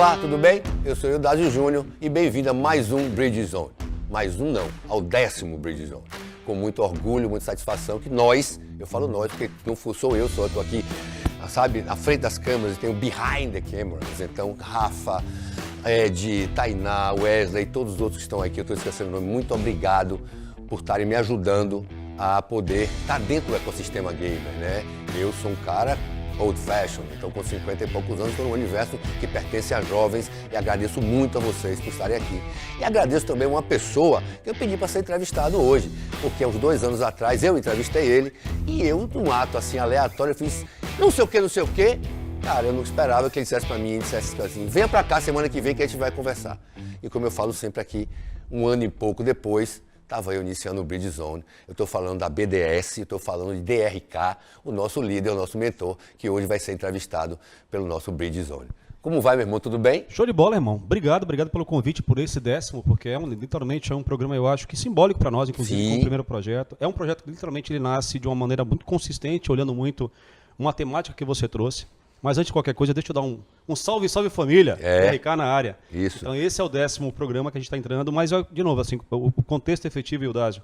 Olá, tudo bem? Eu sou o Eudásio Júnior e bem-vindo a mais um Bridge Zone. Mais um não, ao 10º Bridge Zone. Com muito orgulho, muita satisfação que nós, eu falo nós porque não sou eu, só estou aqui, sabe, à frente das câmeras, tem o behind the cameras. Então, Rafa, Ed, Tainá, Wesley, todos os outros que estão aqui, eu estou esquecendo o nome, muito obrigado por estarem me ajudando a poder estar dentro do ecossistema gamer, né? Eu sou um cara old fashion, então com 50 e poucos anos estou num universo que pertence a jovens e agradeço muito a vocês por estarem aqui. E agradeço também uma pessoa que eu pedi para ser entrevistado hoje, porque há uns 2 anos atrás eu entrevistei ele e eu, num ato assim aleatório, eu fiz não sei o que, cara, eu não esperava que ele dissesse para mim, ele dissesse assim, venha para cá semana que vem que a gente vai conversar. E como eu falo sempre aqui, 1 ano e pouco depois, estava eu iniciando o Bridge Zone, eu estou falando da BDS, estou falando de DRK, o nosso líder, o nosso mentor, que hoje vai ser entrevistado pelo nosso Bridge Zone. Como vai, meu irmão? Tudo bem? Show de bola, irmão. Obrigado pelo convite, por esse 10º, porque literalmente é um programa, eu acho, que simbólico para nós, inclusive, Sim. como primeiro projeto. É um projeto que literalmente ele nasce de uma maneira muito consistente, olhando muito uma temática que você trouxe. Mas antes de qualquer coisa, deixa eu dar um salve, salve família, DRK na área. Isso. Então esse é o 10º programa que a gente está entrando, mas de novo, assim, o contexto efetivo, Eudásio,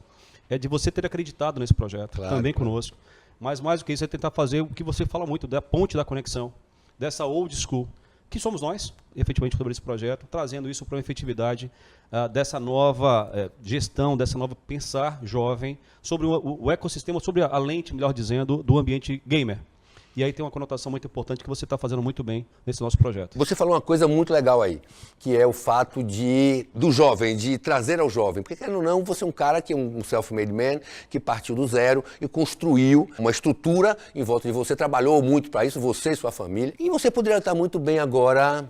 é de você ter acreditado nesse projeto, Claro, também claro. conosco. Mas mais do que isso, é tentar fazer o que você fala muito, da ponte da conexão, dessa old school, que somos nós, efetivamente, sobre esse projeto, trazendo isso para uma efetividade dessa nova gestão, dessa nova pensar jovem, sobre o ecossistema, sobre a lente, melhor dizendo, do ambiente gamer. E aí tem uma conotação muito importante que você está fazendo muito bem nesse nosso projeto. Você falou uma coisa muito legal aí, que é o fato do jovem, de trazer ao jovem. Porque, querendo ou não, você é um cara que é um self-made man, que partiu do zero e construiu uma estrutura em volta de você, trabalhou muito para isso, você e sua família. E você poderia estar muito bem agora,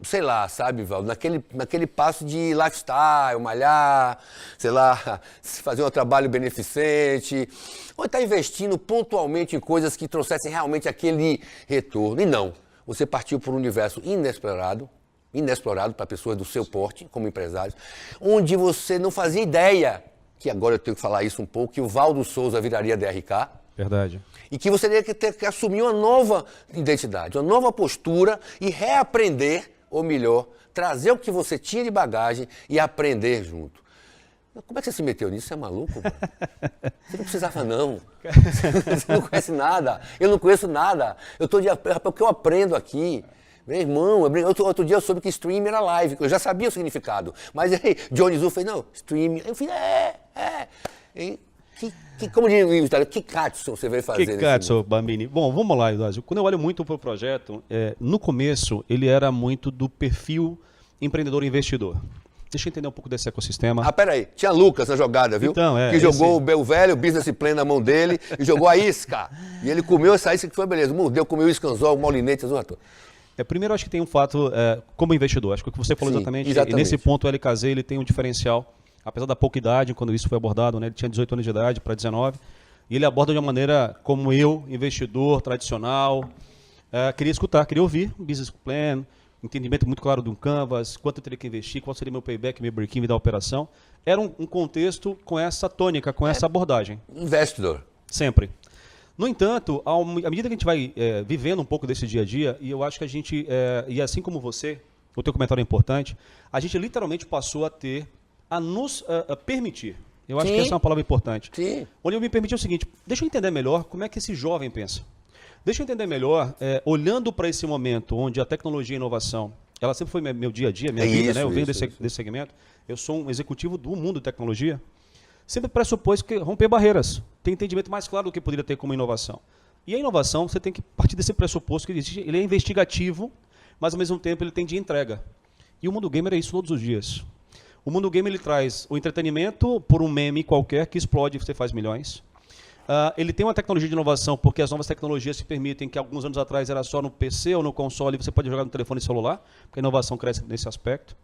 sei lá, sabe, Val, naquele passo de lifestyle, malhar, sei lá, fazer um trabalho beneficente, ou estar investindo pontualmente em coisas que trouxessem realmente aquele retorno. E não, você partiu por um universo inexplorado para pessoas do seu porte, como empresários, onde você não fazia ideia, que agora eu tenho que falar isso um pouco, que o Valdo Souza viraria DRK. Verdade. E que você teria que ter que assumir uma nova identidade, uma nova postura e reaprender, ou melhor, trazer o que você tinha de bagagem e aprender junto. Como é que você se meteu nisso? Você é maluco? Você não precisava, não. Você não conhece nada. Eu não conheço nada. Eu estou porque eu aprendo aqui. Meu irmão, outro dia eu soube que stream era live. Eu já sabia o significado. Mas aí, Johnny Zu fez, não, stream. Eu fiz, como diz o Itália, que katsu você veio fazer? Que katsu, Bambini. Bom, vamos lá, Eudásio. Quando eu olho muito para o projeto, no começo ele era muito do perfil empreendedor e investidor. Deixa eu entender um pouco desse ecossistema. Peraí, tinha Lucas na jogada, viu? Então, que jogou o velho, o business plan na mão dele e jogou a isca. E ele comeu essa isca que foi beleza. Mordeu, comeu o iscanzol, o maulinete, a zona toda. Primeiro, acho que tem um fato como investidor. Acho que o que você falou Sim, exatamente. exatamente. E nesse ponto, o LKZ ele tem um diferencial. Apesar da pouca idade, quando isso foi abordado, né, ele tinha 18 anos de idade para 19. E ele aborda de uma maneira como eu, investidor tradicional, queria escutar, queria ouvir um business plan, entendimento muito claro de um canvas, quanto eu teria que investir, qual seria meu payback, meu break-even da operação. Era um contexto com essa tônica, com essa abordagem. Investidor. Sempre. No entanto, à medida que a gente vai vivendo um pouco desse dia a dia, e eu acho que a gente, e assim como você, o teu comentário é importante, a gente literalmente passou a nos permitir. Eu acho que essa é uma palavra importante. Sim. Onde eu me permiti o seguinte, deixa eu entender melhor como é que esse jovem pensa. Deixa eu entender melhor, olhando para esse momento onde a tecnologia e a inovação, ela sempre foi meu dia a dia, minha vida, né? Eu venho desse segmento, eu sou um executivo do mundo de tecnologia, sempre pressupôs que romper barreiras, ter entendimento mais claro do que poderia ter como inovação. E a inovação, você tem que partir desse pressuposto que ele é investigativo, mas ao mesmo tempo ele tem de entrega. E o mundo gamer é isso todos os dias. O mundo gamer ele traz o entretenimento por um meme qualquer que explode e você faz milhões. Ele tem uma tecnologia de inovação porque as novas tecnologias se permitem que alguns anos atrás era só no PC ou no console, você pode jogar no telefone celular, porque a inovação cresce nesse aspecto.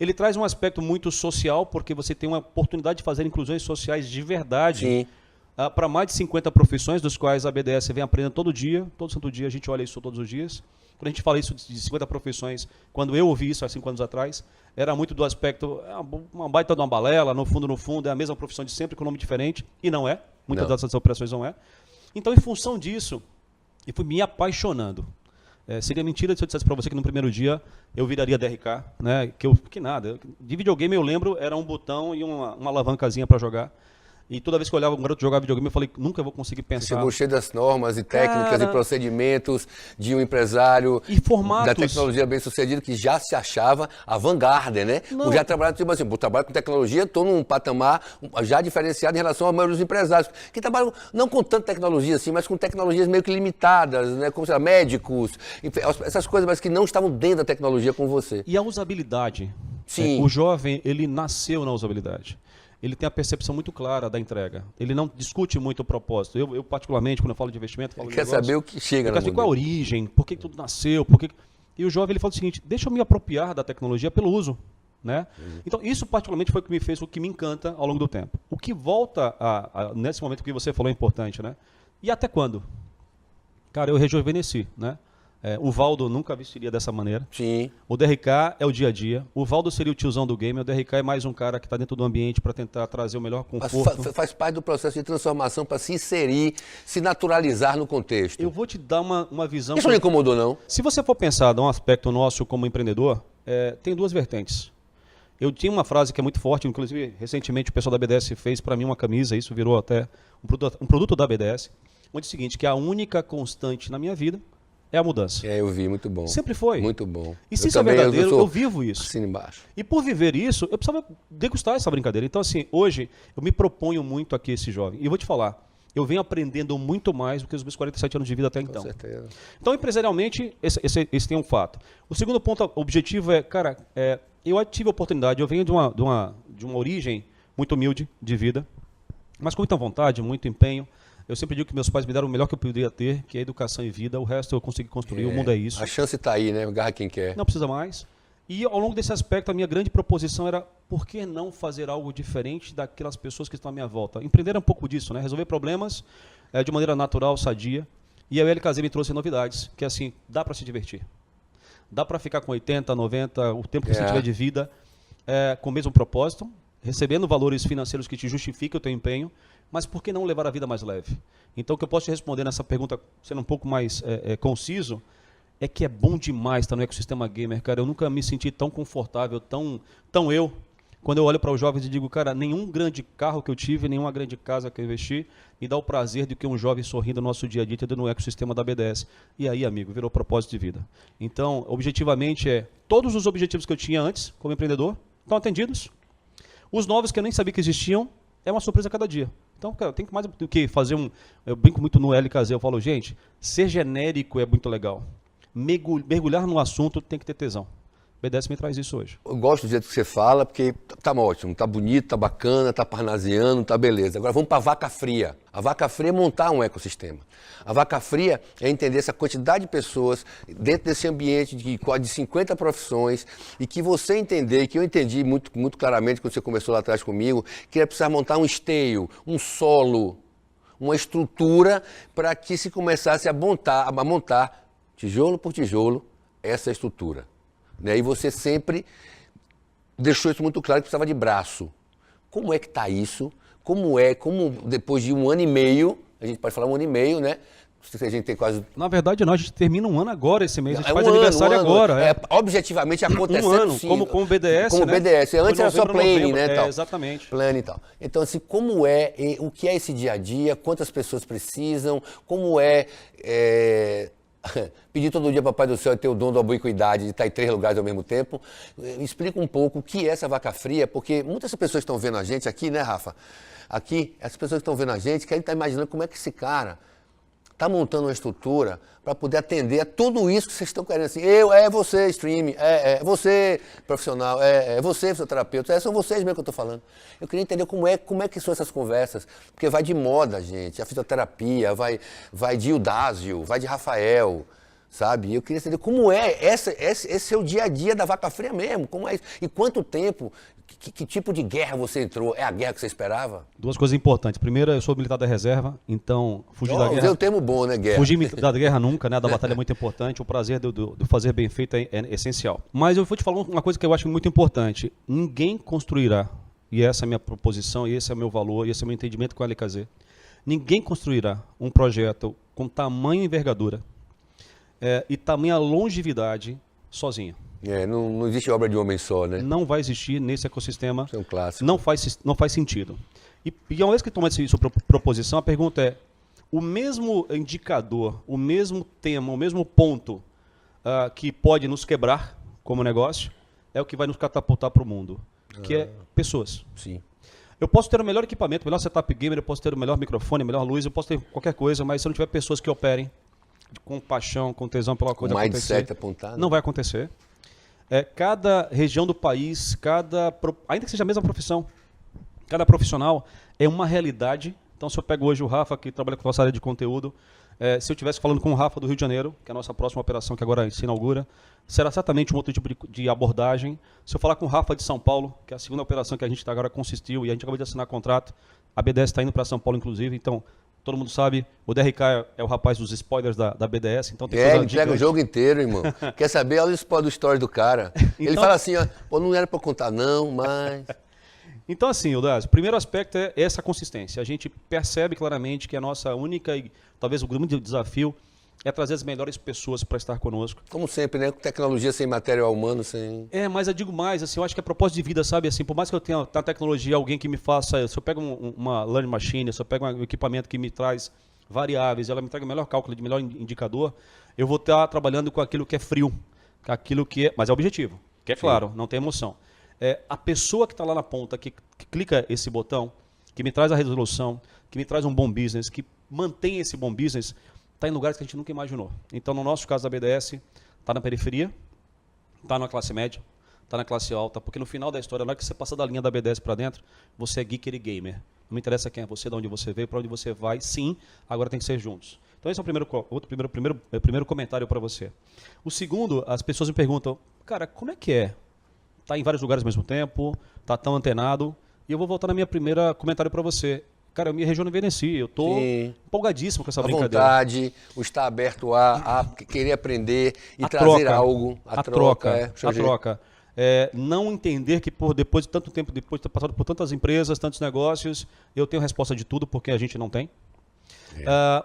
Ele traz um aspecto muito social porque você tem uma oportunidade de fazer inclusões sociais de verdade para mais de 50 profissões, dos quais a BDS vem aprendendo todo dia, todo santo dia, a gente olha isso todos os dias. Quando a gente fala isso de 50 profissões, quando eu ouvi isso há 5 anos atrás, era muito do aspecto, uma baita de uma balela, no fundo, é a mesma profissão de sempre, com nome diferente, e não é. Muitas dessas operações não é. Então, em função disso, eu fui me apaixonando. Seria mentira se eu dissesse para você que no primeiro dia eu viraria DRK, né? Que nada. De videogame eu lembro, era um botão e uma alavancazinha para jogar. E toda vez que eu olhava um garoto jogar videogame, eu falei, nunca vou conseguir pensar. Você chegou cheio das normas e técnicas e procedimentos de um empresário e formatos da tecnologia bem-sucedido que já se achava avant-garde, né? Por já trabalhar, tipo assim, por trabalhar com tecnologia, estou num patamar já diferenciado em relação à maioria dos empresários, que trabalham não com tanta tecnologia assim, mas com tecnologias meio que limitadas, né? Como, sei lá, médicos, essas coisas, mas que não estavam dentro da tecnologia com você. E a usabilidade. Sim. O jovem, ele nasceu na usabilidade. Ele tem a percepção muito clara da entrega. Ele não discute muito o propósito. Eu particularmente, quando eu falo de investimento, falo de negócio, quer saber o que chega no mundo. Qual a origem, por que tudo nasceu, por que... E o jovem ele fala o seguinte, deixa eu me apropriar da tecnologia pelo uso. Né? Então, isso particularmente foi o que me fez, o que me encanta ao longo do tempo. O que volta, nesse momento que você falou é importante, né? E até quando? Cara, eu rejuvenesci, né? O Valdo nunca vestiria dessa maneira. Sim. O DRK é o dia a dia. O Valdo seria o tiozão do game. O DRK é mais um cara que está dentro do ambiente para tentar trazer o melhor conforto. Faz parte do processo de transformação para se inserir, se naturalizar no contexto. Eu vou te dar uma visão... Isso não incomodou, não? Se você for pensar num aspecto nosso como empreendedor, tem duas vertentes. Eu tinha uma frase que é muito forte, inclusive recentemente o pessoal da BDS fez para mim uma camisa, isso virou até um produto da BDS, onde é o seguinte, que a única constante na minha vida é a mudança. Eu vi, muito bom. Sempre foi. Muito bom. E se isso é verdadeiro, eu vivo isso. Assina embaixo. E por viver isso, eu precisava degustar essa brincadeira. Então, assim, hoje, eu me proponho muito aqui esse jovem. E eu vou te falar, eu venho aprendendo muito mais do que os meus 47 anos de vida até então. Com certeza. Então, empresarialmente, esse tem um fato. O segundo ponto, objetivo é, cara, eu tive a oportunidade, eu venho de uma origem muito humilde de vida, mas com muita vontade, muito empenho. Eu sempre digo que meus pais me deram o melhor que eu poderia ter, que é educação e vida. O resto eu consegui construir, o mundo é isso. A chance está aí, né? Agarra quem quer. Não precisa mais. E ao longo desse aspecto, a minha grande proposição era, por que não fazer algo diferente daquelas pessoas que estão à minha volta? Empreender é um pouco disso, né? Resolver problemas de maneira natural, sadia. E a LKZ me trouxe novidades, que é assim, dá para se divertir. Dá para ficar com 80, 90, o tempo que você tiver de vida, com o mesmo propósito, recebendo valores financeiros que te justifiquem o teu empenho, mas por que não levar a vida mais leve? Então, o que eu posso te responder nessa pergunta, sendo um pouco mais conciso, é que é bom demais estar no ecossistema gamer, cara. Eu nunca me senti tão confortável, tão eu, quando eu olho para os jovens e digo, cara, nenhum grande carro que eu tive, nenhuma grande casa que eu investi, me dá o prazer de que um jovem sorrindo no nosso dia a dia, tendo no ecossistema da BDS. E aí, amigo, virou propósito de vida. Então, objetivamente, todos os objetivos que eu tinha antes, como empreendedor, estão atendidos. Os novos que eu nem sabia que existiam, é uma surpresa a cada dia. Então, cara, tem que mais do que fazer eu brinco muito no LKZ, eu falo, gente, ser genérico é muito legal. Mergulhar no assunto tem que ter tesão. BDS me traz isso hoje. Eu gosto do jeito que você fala, porque tá ótimo, tá bonito, tá bacana, tá parnasiano, tá beleza. Agora vamos para a vaca fria. A vaca fria é montar um ecossistema. A vaca fria é entender essa quantidade de pessoas dentro desse ambiente de 50 profissões e que você entender, que eu entendi muito, muito claramente quando você começou lá atrás comigo, que ia precisar montar um esteio, um solo, uma estrutura para que se começasse a montar tijolo por tijolo essa estrutura. Né? E você sempre deixou isso muito claro que precisava de braço. Como é que está isso? Como depois de 1 ano e meio, a gente pode falar 1 ano e meio, né? A gente tem quase... Na verdade, a gente termina 1 ano agora esse mês, a gente faz aniversário agora. Objetivamente acontecendo 1 ano, como BDS, como né? BDS, antes era só planning, né? Tal. Exatamente. Planning e tal. Então, assim, o que é esse dia a dia, quantas pessoas precisam, como pedir todo dia para o Pai do Céu e ter o dom da ubiquidade de estar em 3 lugares ao mesmo tempo. Explica um pouco o que é essa vaca fria, porque muitas pessoas estão vendo a gente aqui, né, Rafa? Aqui, as pessoas que estão vendo a gente querem estar imaginando como é que esse cara está montando uma estrutura para poder atender a tudo isso que vocês estão querendo. Assim, você, streaming, você, profissional, você, fisioterapeuta, são vocês mesmo que eu estou falando. Eu queria entender como é que são essas conversas, porque vai de moda, gente, a fisioterapia, vai de Eudásio, vai de Rafael, sabe? Eu queria entender como esse é o dia a dia da vaca fria mesmo, como é isso? E quanto tempo, que tipo de guerra você entrou? É a guerra que você esperava? 2 coisas importantes. Primeiro, eu sou militar da reserva, então fugir da guerra... Usei o termo bom, né, guerra? Fugir da guerra nunca, né? Da batalha é muito importante, o prazer do fazer bem feito é essencial. Mas eu vou te falar uma coisa que eu acho muito importante. Ninguém construirá, e essa é a minha proposição, e esse é o meu valor, e esse é o meu entendimento com a LKZ, ninguém construirá um projeto com tamanho e envergadura e tamanha longevidade sozinha. Não existe obra de um homem só, né? Não vai existir nesse ecossistema. Isso é um clássico. Não faz sentido. E uma vez que toma isso por proposição, a pergunta é, o mesmo indicador, o mesmo tema, o mesmo ponto que pode nos quebrar como negócio, é o que vai nos catapultar para o mundo, que é pessoas. Sim. Eu posso ter o melhor equipamento, o melhor setup gamer, eu posso ter o melhor microfone, a melhor luz, eu posso ter qualquer coisa, mas se eu não tiver pessoas que operem com paixão, com tesão pela coisa acontecer, apontado, não vai acontecer. Cada região do país, ainda que seja a mesma profissão, cada profissional é uma realidade. Então, se eu pego hoje o Rafa, que trabalha com a nossa área de conteúdo, se eu estivesse falando com o Rafa do Rio de Janeiro, que é a nossa próxima operação que agora se inaugura, será certamente um outro tipo de abordagem. Se eu falar com o Rafa de São Paulo, que é a segunda operação que a gente agora consistiu, e a gente acabou de assinar contrato, a BDS está indo para São Paulo, inclusive, então todo mundo sabe, o DRK é o rapaz dos spoilers da BDS, então tem coisa ele entrega o jogo inteiro, irmão. Quer saber? Olha o spoiler do story do cara. Então, ele fala assim, ó, não era para contar não, mas... Então, assim, Eudásio, o primeiro aspecto é essa consistência. A gente percebe claramente que a nossa única e talvez o grande desafio é trazer as melhores pessoas para estar conosco. Como sempre, né? Tecnologia sem material humano, sem... Mas eu digo mais, assim, eu acho que é propósito de vida, sabe? Assim, por mais que eu tenha na tecnologia alguém que me faça... Se eu pego uma learning machine, se eu pego um equipamento que me traz variáveis, ela me entrega o melhor cálculo, de melhor indicador, eu vou estar trabalhando com aquilo que é frio, aquilo que é... Mas é objetivo, que é claro, não tem emoção. A pessoa que está lá na ponta, que clica esse botão, que me traz a resolução, que me traz um bom business, que mantém esse bom business, está em lugares que a gente nunca imaginou. Então, no nosso caso da BDS, está na periferia, está na classe média, está na classe alta, porque no final da história, na hora que você passa da linha da BDS para dentro, você é geeker e gamer. Não me interessa quem é você, de onde você veio, para onde você vai, sim, agora tem que ser juntos. Então, esse é o primeiro comentário para você. O segundo, as pessoas me perguntam, cara, como é que é? Está em vários lugares ao mesmo tempo, está tão antenado. E eu vou voltar na minha primeira comentário para você. Cara, eu me rejuvenesci, eu estou empolgadíssimo com essa brincadeira. A vontade, o estar aberto a querer aprender e trazer algo. A troca. Não entender que depois de tanto tempo, depois de ter passado por tantas empresas, tantos negócios, eu tenho resposta de tudo porque a gente não tem.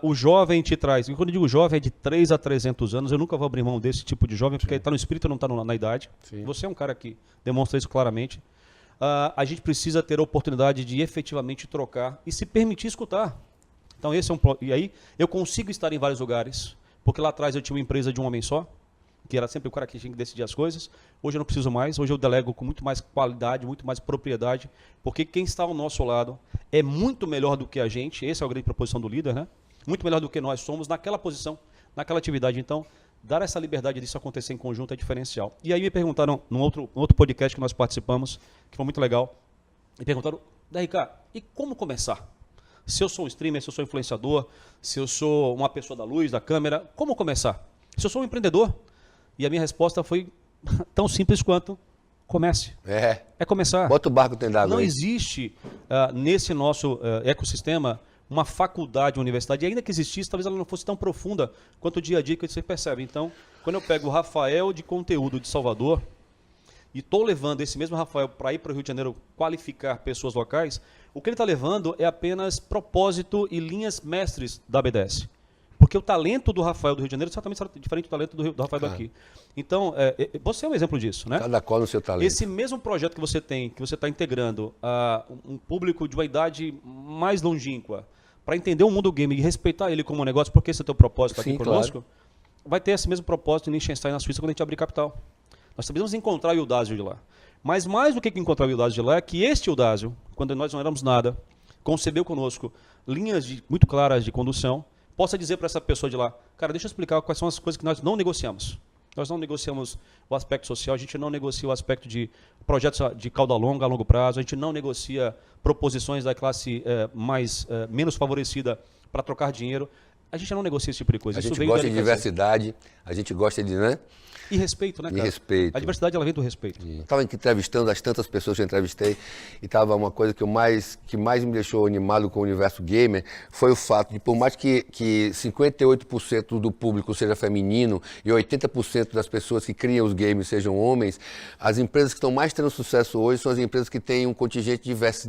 O jovem te traz, e quando eu digo jovem é de 3 a 300 anos, eu nunca vou abrir mão desse tipo de jovem, porque ele está no espírito, não está na idade. Sim. Você é um cara que demonstra isso claramente. A gente precisa ter a oportunidade de efetivamente trocar e se permitir escutar. Então esse é e aí eu consigo estar em vários lugares, porque lá atrás eu tinha uma empresa de um homem só, que era sempre o cara que tinha que decidir as coisas. Hoje eu não preciso mais, hoje eu delego com muito mais qualidade, muito mais propriedade, porque quem está ao nosso lado é muito melhor do que a gente, essa é a grande proposição do líder, né? Muito melhor do que nós somos naquela posição, naquela atividade. Então, dar essa liberdade disso acontecer em conjunto é diferencial. E aí me perguntaram, num outro podcast que nós participamos, que foi muito legal, me perguntaram, DRK, e como começar? Se eu sou um streamer, se eu sou influenciador, se eu sou uma pessoa da luz, da câmera, como começar? Se eu sou um empreendedor? E a minha resposta foi tão simples quanto comece. É começar. Bota o barco dentro d'água. Não existe nesse nosso ecossistema uma faculdade, uma universidade, e ainda que existisse, talvez ela não fosse tão profunda quanto o dia a dia que você percebe. Então, quando eu pego o Rafael de conteúdo de Salvador e estou levando esse mesmo Rafael para ir para o Rio de Janeiro qualificar pessoas locais, o que ele está levando é apenas propósito e linhas mestres da BDS. Porque o talento do Rafael do Rio de Janeiro é exatamente diferente do talento do Rafael daqui. Então, você é um exemplo disso, né? Cada qual no seu talento. Esse mesmo projeto que você tem, que você está integrando a um público de uma idade mais longínqua, para entender o mundo game e respeitar ele como negócio, porque esse é o teu propósito aqui conosco, vai ter esse mesmo propósito em Liechtenstein, na Suíça, quando a gente abrir capital. Nós precisamos encontrar o Eudásio de lá. Mas mais do que encontrar o Eudásio de lá, é que este Eudásio, quando nós não éramos nada, concebeu conosco linhas muito claras de condução, possa dizer para essa pessoa de lá, cara, deixa eu explicar quais são as coisas que nós não negociamos. Nós não negociamos o aspecto social, a gente não negocia o aspecto de projetos de cauda longa, a longo prazo, a gente não negocia proposições da classe menos favorecida para trocar dinheiro. A gente não negocia esse tipo de coisa. A gente gosta de diversidade, a gente gosta de, né? E respeito, né, cara? E respeito. A diversidade, ela vem do respeito. Estava entrevistando as tantas pessoas que eu entrevistei e estava uma coisa que mais me deixou animado com o universo gamer foi o fato de, por mais que 58% do público seja feminino e 80% das pessoas que criam os games sejam homens, as empresas que estão mais tendo sucesso hoje são as empresas que têm um contingente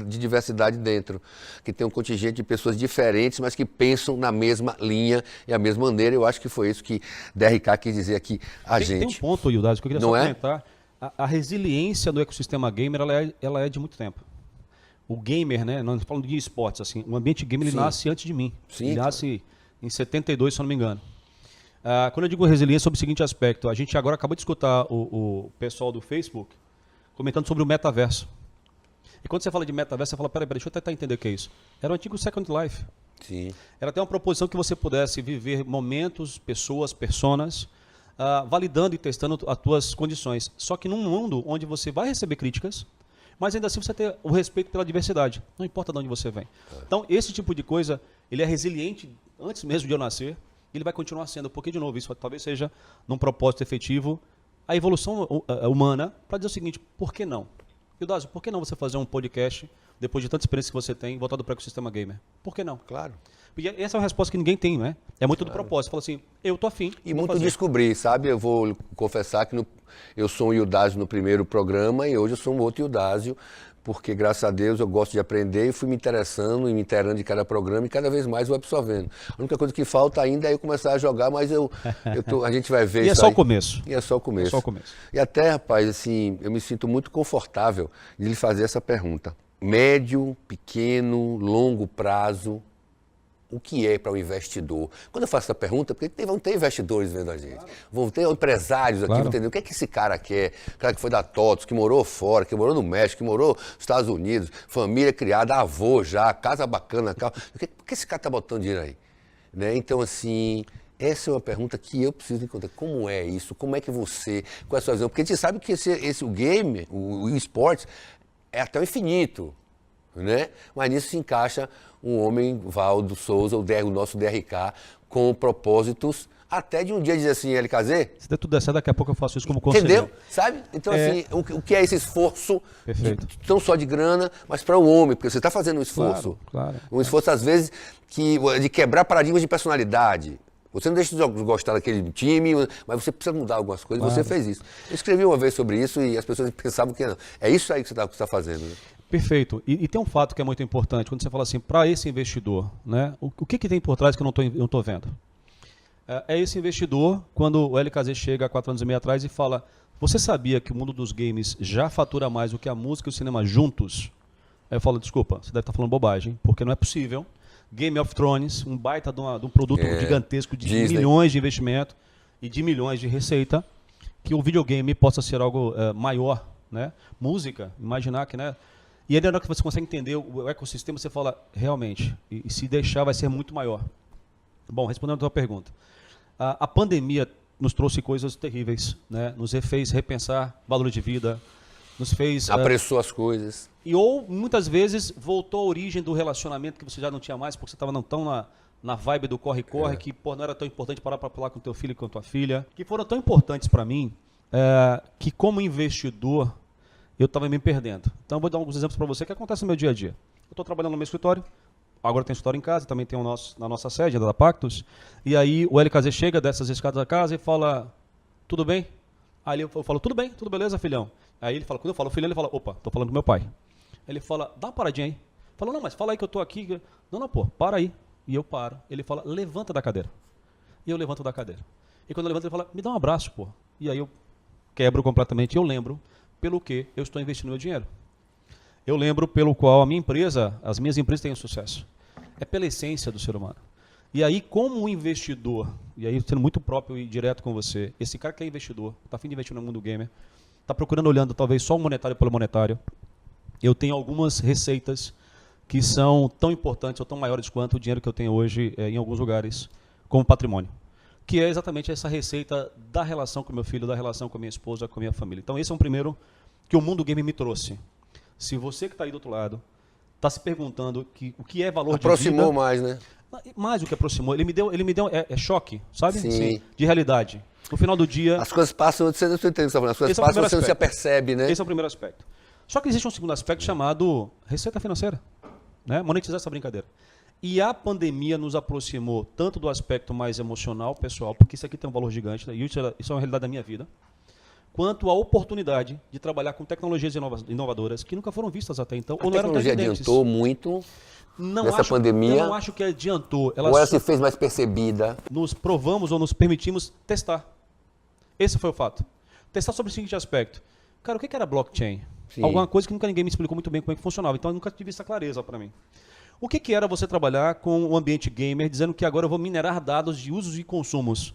de diversidade dentro, que tem um contingente de pessoas diferentes, mas que pensam na mesma linha e a mesma maneira. Eu acho que foi isso que DRK quis dizer aqui a gente. Tem um ponto, Yudaz, que eu queria Não só é? comentar. A resiliência do ecossistema gamer, ela é de muito tempo. O gamer, né, nós falamos de esportes, assim, o ambiente gamer ele nasce antes de mim. Sim, Ele nasce em 72, se eu não me engano. Quando eu digo resiliência, sobre o seguinte aspecto, a gente agora acabou de escutar o pessoal do Facebook comentando sobre o metaverso. E quando você fala de metaverso, você fala, peraí, deixa eu tentar entender o que é isso. Era o antigo Second Life. Sim. Era até uma proposição que você pudesse viver momentos, pessoas, personas, validando e testando as tuas condições. Só que num mundo onde você vai receber críticas, mas ainda assim você ter o respeito pela diversidade. Não importa de onde você vem. Então, esse tipo de coisa, ele é resiliente antes mesmo de eu nascer, e ele vai continuar sendo, porque, de novo, isso talvez seja num propósito efetivo, a evolução humana, para dizer o seguinte, por que não? Yudaz, por que não você fazer um podcast, depois de tanta experiência que você tem, voltado para o ecossistema gamer? Por que não? Claro. Porque essa é uma resposta que ninguém tem, né? É muito do propósito. Fala assim, eu tô afim. E muito descobrir, sabe? Eu vou confessar que eu sou um Yudásio no primeiro programa e hoje eu sou um outro Yudásio, porque graças a Deus eu gosto de aprender e fui me interessando e me inteirando de cada programa e cada vez mais vou absorvendo. A única coisa que falta ainda é eu começar a jogar, mas a gente vai ver e isso. E é só aí. o começo. E é só o começo. É só o começo. E até, rapaz, assim, eu me sinto muito confortável de lhe fazer essa pergunta. Médio, pequeno, longo prazo, o que é para o investidor? Quando eu faço essa pergunta, porque vão ter investidores vendo a gente, vão ter empresários aqui, vão entender o que é que esse cara quer, o cara que foi da TOTS, que morou fora, que morou no México, que morou nos Estados Unidos, família criada, avô já, casa bacana, carro. Por que esse cara está botando dinheiro aí? Né? Então, assim, essa é uma pergunta que eu preciso encontrar. Como é isso? Como é que você, com a sua visão? Porque a gente sabe que o game, o esportes, é até o infinito. Né? Mas nisso se encaixa um homem, Valdo Souza, o nosso DRK, com propósitos até de um dia dizer assim, LKZ... Se der tudo der certo, daqui a pouco eu faço isso como conselheiro. Entendeu? Sabe? Então, assim, o que é esse esforço, não só de grana, mas para o homem, porque você está fazendo um esforço. Claro. Um esforço, às vezes, de quebrar paradigmas de personalidade. Você não deixa de gostar daquele time, mas você precisa mudar algumas coisas, você fez isso. Eu escrevi uma vez sobre isso e as pessoas pensavam que não. É isso aí que você está fazendo. Né? Perfeito. E tem um fato que é muito importante, quando você fala assim, para esse investidor, né, o que tem por trás que eu não estou vendo? É esse investidor, quando o LKZ chega há 4 anos e meio atrás e fala, você sabia que o mundo dos games já fatura mais do que a música e o cinema juntos? Aí eu falo, desculpa, você deve estar falando bobagem, porque não é possível. Game of Thrones, um baita de um produto gigantesco de Disney. Milhões de investimento e de milhões de receita, que o videogame possa ser algo maior, né? Música, imaginar que, né? E aí, na hora que você consegue entender o ecossistema, você fala, realmente, e se deixar vai ser muito maior. Bom, respondendo a tua pergunta. A pandemia nos trouxe coisas terríveis, né? Nos fez repensar valor de vida, nos fez... Apressou as coisas. Ou, muitas vezes, voltou à origem do relacionamento que você já não tinha mais, porque você estava tão na vibe do corre-corre, que não era tão importante parar para falar com teu filho e com tua filha, que foram tão importantes para mim, que como investidor, eu estava me perdendo. Então, eu vou dar alguns exemplos para você que acontece no meu dia a dia. Eu estou trabalhando no meu escritório, agora tem escritório em casa, também tem na nossa sede, da Pactus, e aí o LKZ chega dessas escadas da casa e fala, tudo bem? Aí eu falo, tudo bem, tudo beleza, filhão? Aí ele fala, quando eu falo filho, ele fala, opa, estou falando do meu pai. Ele fala, dá uma paradinha aí. Fala, não, mas fala aí que eu estou aqui. Não, pô, para aí. E eu paro. Ele fala, levanta da cadeira. E eu levanto da cadeira. E quando eu levanto, ele fala, me dá um abraço, pô. E aí eu quebro completamente. E eu lembro pelo que eu estou investindo meu dinheiro. Eu lembro pelo qual as minhas empresas têm sucesso. É pela essência do ser humano. E aí, como um investidor, e aí sendo muito próprio e direto com você, esse cara que é investidor, está a fim de investir no mundo gamer, está procurando, olhando talvez só o monetário pelo monetário, eu tenho algumas receitas que são tão importantes ou tão maiores quanto o dinheiro que eu tenho hoje em alguns lugares como patrimônio. Que é exatamente essa receita da relação com meu filho, da relação com a minha esposa, com a minha família. Então esse é um primeiro que o mundo game me trouxe. Se você que está aí do outro lado está se perguntando o que é valor de vida... Aproximou mais, né? Mais do que aproximou. Ele me deu choque, sabe? Sim. De realidade. No final do dia... As coisas passam, você não entende o que você está falando, as coisas passam e você não se apercebe, né? Esse é o primeiro aspecto. Só que existe um segundo aspecto chamado receita financeira, né? Monetizar essa brincadeira. E a pandemia nos aproximou tanto do aspecto mais emocional, pessoal, porque isso aqui tem um valor gigante, né? E isso é uma realidade da minha vida, quanto a oportunidade de trabalhar com tecnologias inovadoras que nunca foram vistas até então. A tecnologia adiantou muito nessa pandemia? Eu não acho que adiantou. Ou ela se fez mais percebida? Nos provamos ou nos permitimos testar. Esse foi o fato. Testar sobre o seguinte aspecto. Cara, o que era blockchain? Sim. Alguma coisa que nunca ninguém me explicou muito bem como é que funcionava. Então eu nunca tive essa clareza para mim. O que era você trabalhar com o ambiente gamer dizendo que agora eu vou minerar dados de usos e consumos?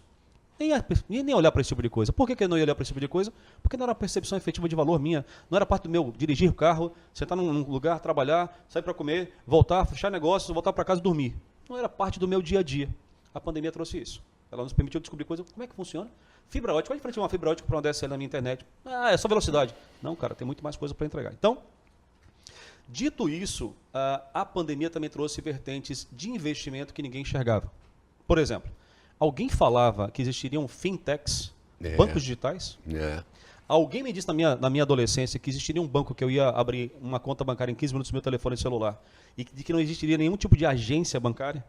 Nem olhar para esse tipo de coisa. Por que eu não ia olhar para esse tipo de coisa? Porque não era uma percepção efetiva de valor minha. Não era parte do meu dirigir o carro, sentar num lugar, trabalhar, sair para comer, voltar, fechar negócios, voltar para casa e dormir. Não era parte do meu dia a dia. A pandemia trouxe isso. Ela nos permitiu descobrir coisas. Como é que funciona? Fibra ótica. Qual a diferença de uma fibra ótica para uma DSL na minha internet? Ah, é só velocidade. Não, cara, tem muito mais coisa para entregar. Então, dito isso, a pandemia também trouxe vertentes de investimento que ninguém enxergava. Por exemplo, alguém falava que existiriam fintechs, bancos digitais? Alguém me disse na minha adolescência que existiria um banco que eu ia abrir uma conta bancária em 15 minutos no meu telefone celular e de que não existiria nenhum tipo de agência bancária?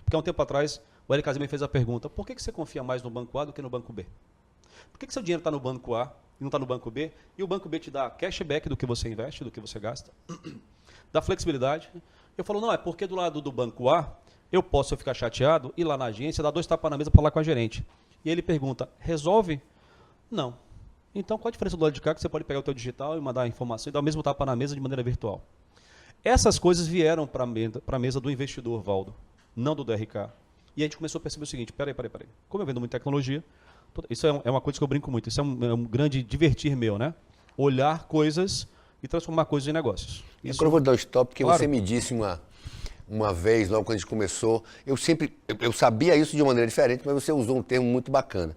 Porque há um tempo atrás o Hélio Casimir fez a pergunta: por que você confia mais no banco A do que no banco B? Por que seu dinheiro está no banco A e não está no banco B? E o banco B te dá cashback do que você investe, do que você gasta, dá flexibilidade. Eu falo, não, é porque do lado do banco A eu posso ficar chateado, ir lá na agência, dar 2 tapas na mesa para falar com a gerente. E ele pergunta, resolve? Não. Então qual a diferença do lado de cá que você pode pegar o teu digital e mandar a informação e dar o mesmo tapa na mesa de maneira virtual? Essas coisas vieram para a mesa do investidor, Valdo, não do DRK. E a gente começou a perceber o seguinte, peraí. Como eu vendo muita tecnologia, isso é uma coisa que eu brinco muito, isso é um grande divertir meu, né? Olhar coisas e transformar coisas em negócios. Isso... Agora eu vou dar um stop, porque claro. Você me disse uma vez, logo quando a gente começou, eu sabia isso de uma maneira diferente, mas você usou um termo muito bacana,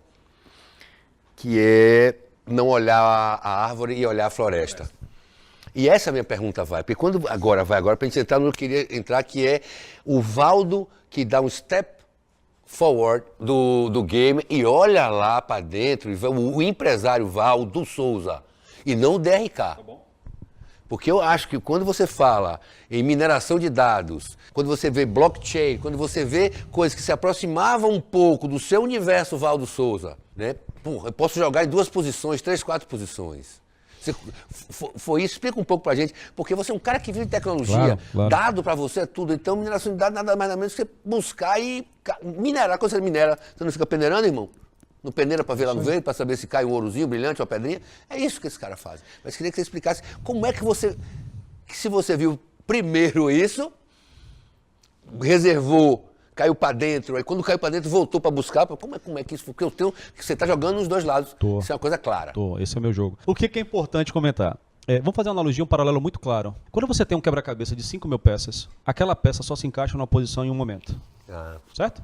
que é não olhar a árvore e olhar a floresta. E essa minha pergunta vai, porque quando agora para a gente entrar no que eu queria entrar, que é o Valdo que dá um step forward do game e olha lá para dentro, e o empresário Valdo Souza, e não o DRK. Tá bom. Porque eu acho que quando você fala em mineração de dados, quando você vê blockchain, quando você vê coisas que se aproximavam um pouco do seu universo Valdo Souza, né? Porra, eu posso jogar em 2 posições, 3, 4 posições. Foi isso? Explica um pouco pra gente, porque você é um cara que vive de tecnologia, claro. Dado pra você é tudo, então mineração de dados nada mais nada menos que você buscar e minerar. Quando você minera, você não fica peneirando, irmão? Não peneira para ver lá no verde, para saber se cai um ourozinho brilhante, uma pedrinha? É isso que esse cara faz. Mas queria que você explicasse como é que você, se você viu primeiro isso, reservou, caiu para dentro, aí quando caiu para dentro voltou para buscar, como é que isso? Porque eu tenho que você está jogando nos 2 lados. Isso é uma coisa clara. Esse é o meu jogo. O que é importante comentar? Vamos fazer uma analogia, um paralelo muito claro. Quando você tem um quebra-cabeça de 5.000 peças, aquela peça só se encaixa numa posição em um momento. Certo?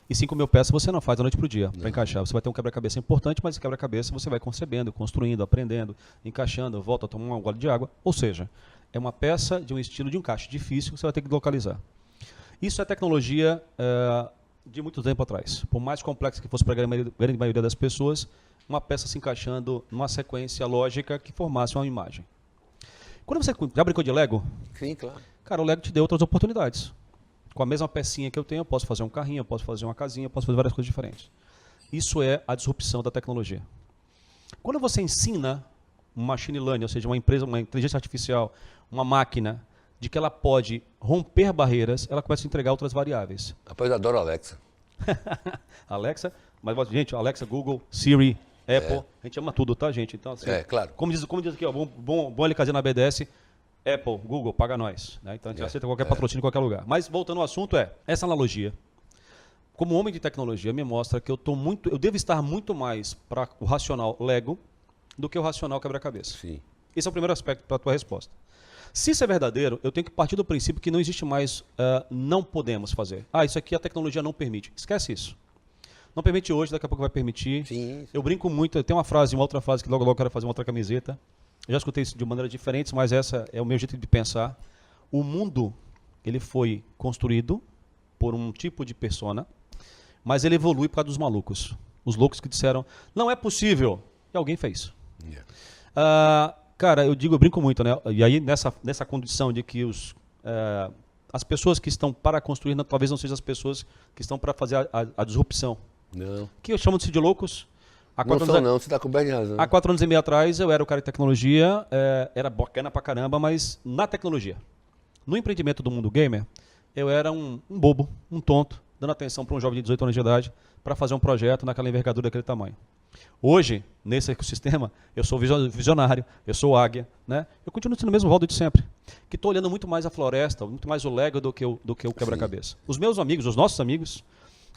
E 5.000 peças você não faz da noite para o dia para encaixar. Você vai ter um quebra-cabeça importante, mas esse quebra-cabeça você vai concebendo, construindo, aprendendo, encaixando, volta a tomar um gole de água. Ou seja, é uma peça de um estilo de encaixe difícil que você vai ter que localizar. Isso é tecnologia de muito tempo atrás. Por mais complexa que fosse para a grande maioria das pessoas, uma peça se encaixando numa sequência lógica que formasse uma imagem. Quando você já brincou de Lego? Sim, claro. Cara, o Lego te deu outras oportunidades. Com a mesma pecinha que eu tenho, eu posso fazer um carrinho, eu posso fazer uma casinha, eu posso fazer várias coisas diferentes. Isso é a disrupção da tecnologia. Quando você ensina um machine learning, ou seja, uma empresa, uma inteligência artificial, uma máquina, de que ela pode romper barreiras, ela começa a entregar outras variáveis. Rapaz, eu adoro a Alexa. Alexa, mas gente, Alexa, Google, Siri, Apple, a gente ama tudo, tá, gente? Então, assim, claro. Como diz aqui, ó, bom LKZ na BDS, Apple, Google, paga nós. Né? Então a gente aceita qualquer patrocínio em qualquer lugar. Mas voltando ao assunto, essa analogia, como homem de tecnologia, me mostra que eu devo estar muito mais para o racional Lego do que o racional quebra-cabeça. Sim. Esse é o primeiro aspecto para a tua resposta. Se isso é verdadeiro, eu tenho que partir do princípio que não existe mais não podemos fazer. Isso aqui a tecnologia não permite. Esquece isso. Não permite hoje, daqui a pouco vai permitir. Sim. Eu brinco muito, tem uma outra frase que logo eu quero fazer uma outra camiseta. Eu já escutei isso de maneiras diferentes, mas essa é o meu jeito de pensar. O mundo, ele foi construído por um tipo de persona, mas ele evolui por causa dos malucos. Os loucos que disseram, não é possível. E alguém fez. Yeah. Cara, eu brinco muito, né? E aí, nessa condição de que as pessoas que estão para construir, talvez não sejam as pessoas que estão para fazer a disrupção. Não. Que eu chamo de loucos. Não, você está coberto de razão. Há 4 anos e meio atrás, eu era o cara de tecnologia, era bacana pra caramba, mas na tecnologia. No empreendimento do mundo gamer, eu era um bobo, um tonto, dando atenção para um jovem de 18 anos de idade para fazer um projeto naquela envergadura, daquele tamanho. Hoje, nesse ecossistema, eu sou visionário, eu sou águia, né? Eu continuo sendo o mesmo Valdo de sempre, que estou olhando muito mais a floresta, muito mais o Lego do que o quebra-cabeça. Os meus amigos, os nossos amigos,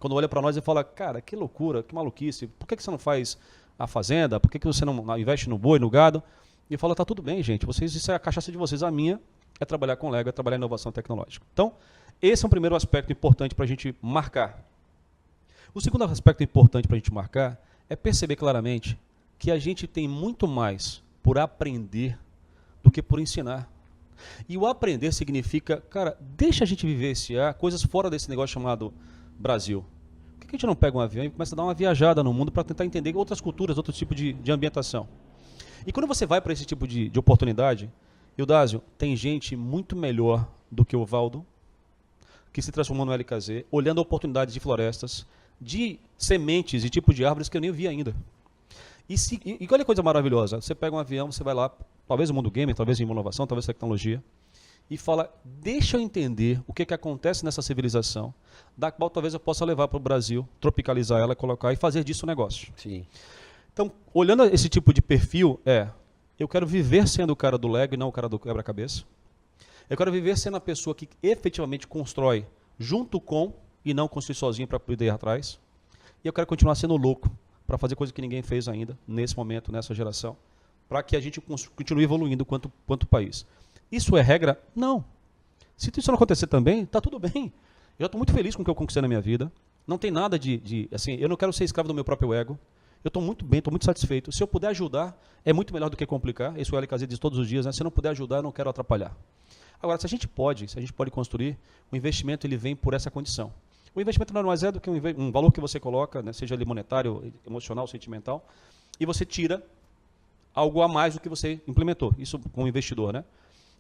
quando olham para nós e falam, cara, que loucura, que maluquice, por que você não faz a fazenda, por que você não investe no boi, no gado? E eu falo, tá tudo bem, gente, isso é a cachaça de vocês, a minha é trabalhar com Lego, é trabalhar em inovação tecnológica. Então, esse é um primeiro aspecto importante para a gente marcar. O segundo aspecto importante para a gente marcar é perceber claramente que a gente tem muito mais por aprender do que por ensinar. E o aprender significa, cara, deixa a gente vivenciar coisas fora desse negócio chamado Brasil. Por que a gente não pega um avião e começa a dar uma viajada no mundo para tentar entender outras culturas, outro tipo de ambientação? E quando você vai para esse tipo de oportunidade, Eudásio, tem gente muito melhor do que o Valdo, que se transformou no LKZ, olhando oportunidades de florestas, de sementes e tipos de árvores que eu nem vi ainda. E olha que coisa maravilhosa, você pega um avião, você vai lá, talvez no mundo gamer, talvez em inovação, talvez tecnologia, e fala, deixa eu entender o que acontece nessa civilização, da qual talvez eu possa levar para o Brasil, tropicalizar ela, colocar e fazer disso um negócio. Sim. Então, olhando esse tipo de perfil, eu quero viver sendo o cara do Lego e não o cara do quebra-cabeça. Eu quero viver sendo a pessoa que efetivamente constrói junto com e não construir sozinho para poder ir atrás. E eu quero continuar sendo louco para fazer coisa que ninguém fez ainda, nesse momento, nessa geração, para que a gente continue evoluindo quanto país. Isso é regra? Não. Se isso não acontecer também, está tudo bem. Eu já estou muito feliz com o que eu conquistei na minha vida. Não tem nada assim, eu não quero ser escravo do meu próprio ego. Eu estou muito bem, estou muito satisfeito. Se eu puder ajudar, é muito melhor do que complicar. Isso o LKZ diz todos os dias, né? Se eu não puder ajudar, eu não quero atrapalhar. Agora, se a gente pode construir, o investimento ele vem por essa condição. O investimento nada mais é do que um valor que você coloca, né, seja ele monetário, emocional, sentimental, e você tira algo a mais do que você implementou. Isso como investidor, né?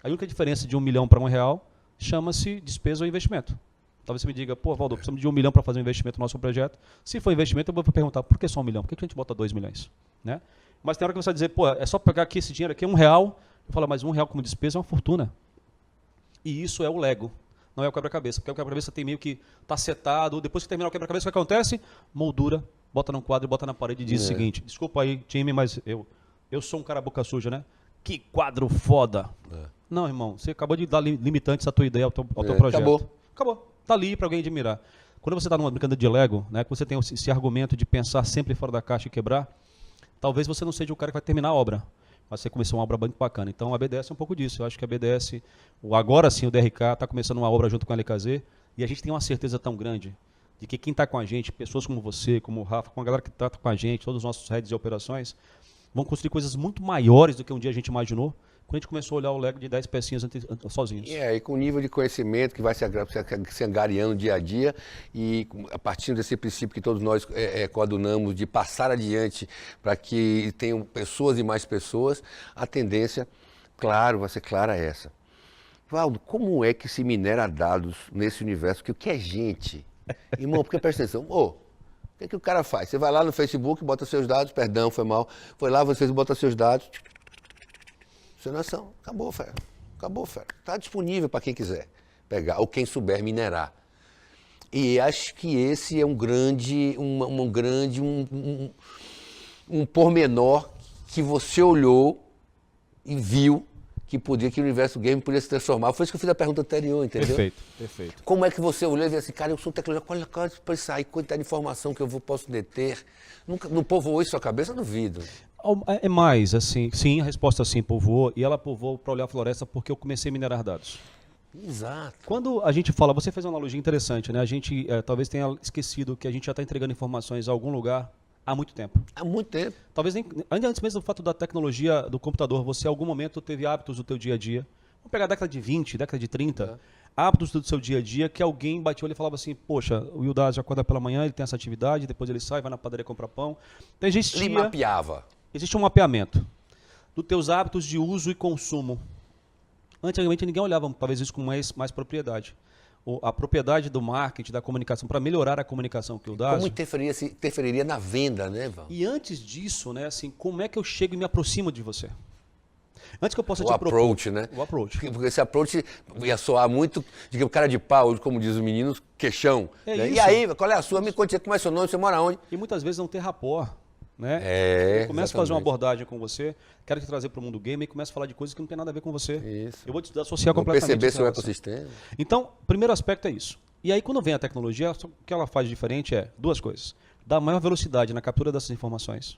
A única diferença de R$1 milhão para R$1 chama-se despesa ou investimento. Talvez você me diga, pô, Valdo, precisamos de R$1 milhão para fazer um investimento no nosso projeto. Se for investimento, eu vou perguntar, por que só R$1 milhão? Por que a gente bota 2 milhões? Né? Mas tem hora que você vai dizer, pô, é só pegar aqui esse dinheiro aqui, R$1. Eu falo, mas R$1 como despesa é uma fortuna. E isso é o Lego, não é o quebra-cabeça. Porque o quebra-cabeça tem meio que tá setado, depois que terminar o quebra-cabeça, o que acontece? Moldura, bota num quadro, bota na parede e diz o seguinte, desculpa aí, time, mas eu sou um cara boca suja, né? Que quadro foda. Não, irmão, você acabou de dar limitantes à tua ideia, ao teu projeto. Acabou. Tá ali para alguém admirar. Quando você está numa brincadeira de Lego, né, que você tem esse argumento de pensar sempre fora da caixa e quebrar, talvez você não seja o cara que vai terminar a obra. Mas você começou uma obra muito bacana. Então a BDS é um pouco disso. Eu acho que a BDS, agora sim o DRK, está começando uma obra junto com a LKZ, e a gente tem uma certeza tão grande de que quem está com a gente, pessoas como você, como o Rafa, com a galera que está com a gente, todos os nossos heads de operações, vão construir coisas muito maiores do que um dia a gente imaginou, quando a gente começou a olhar o Lego de 10 pecinhas sozinhos. E com o nível de conhecimento que vai se angariando dia a dia, e a partir desse princípio que todos nós coadunamos de passar adiante para que tenham pessoas e mais pessoas, a tendência, claro, vai ser clara essa. Valdo, como é que se minera dados nesse universo? Porque o que é gente? Irmão, porque presta atenção, o que o cara faz? Você vai lá no Facebook, bota seus dados, perdão, foi mal, foi lá, você bota seus dados, nação, acabou, fera. Acabou, fera. Está disponível para quem quiser pegar, ou quem souber minerar. E acho que esse é um pormenor que você olhou e viu que o universo game podia se transformar. Foi isso que eu fiz a pergunta anterior, entendeu? Perfeito. Como é que você olhou e viu assim, cara, eu sou tecnologia, olha para isso aí, quantidade de informação que eu posso deter. Não povoou isso sua cabeça? Duvido. É mais, assim, sim, a resposta sim, povoou, e ela povoou para olhar a floresta porque eu comecei a minerar dados. Exato. Quando a gente fala, você fez uma analogia interessante, né? A gente talvez tenha esquecido que a gente já está entregando informações a algum lugar há muito tempo. Há muito tempo. Talvez ainda antes mesmo do fato da tecnologia do computador, você em algum momento teve hábitos do teu dia a dia. Vamos pegar a década de 20, década de 30, hábitos do seu dia a dia que alguém bateu e falava assim, poxa, o Ildásio acorda pela manhã, ele tem essa atividade, depois ele sai, vai na padaria comprar pão. Então Ele mapeava. Existe um mapeamento dos teus hábitos de uso e consumo. Antigamente ninguém olhava talvez isso com mais propriedade. A propriedade do marketing, da comunicação, para melhorar a comunicação que o Ildásio... Como interferiria na venda, né, Val? E antes disso, né, assim, como é que eu chego e me aproximo de você? Antes que eu possa O te approach, né? O approach. Porque esse approach ia soar muito, digamos, cara de pau, como diz o menino, queixão. Né? Isso. E aí, qual é a sua? Me conte, como é seu nome, você mora onde? E muitas vezes não ter rapport. Né? Eu começo exatamente. a fazer uma abordagem com você, quero te trazer para o mundo gamer e começo a falar de coisas que não tem nada a ver com você. Isso. Eu vou te associar Vou completamente. perceber seu ecossistema. Então, o primeiro aspecto é isso. E aí, quando vem a tecnologia, o que ela faz de diferente é duas coisas. Dá maior velocidade na captura dessas informações.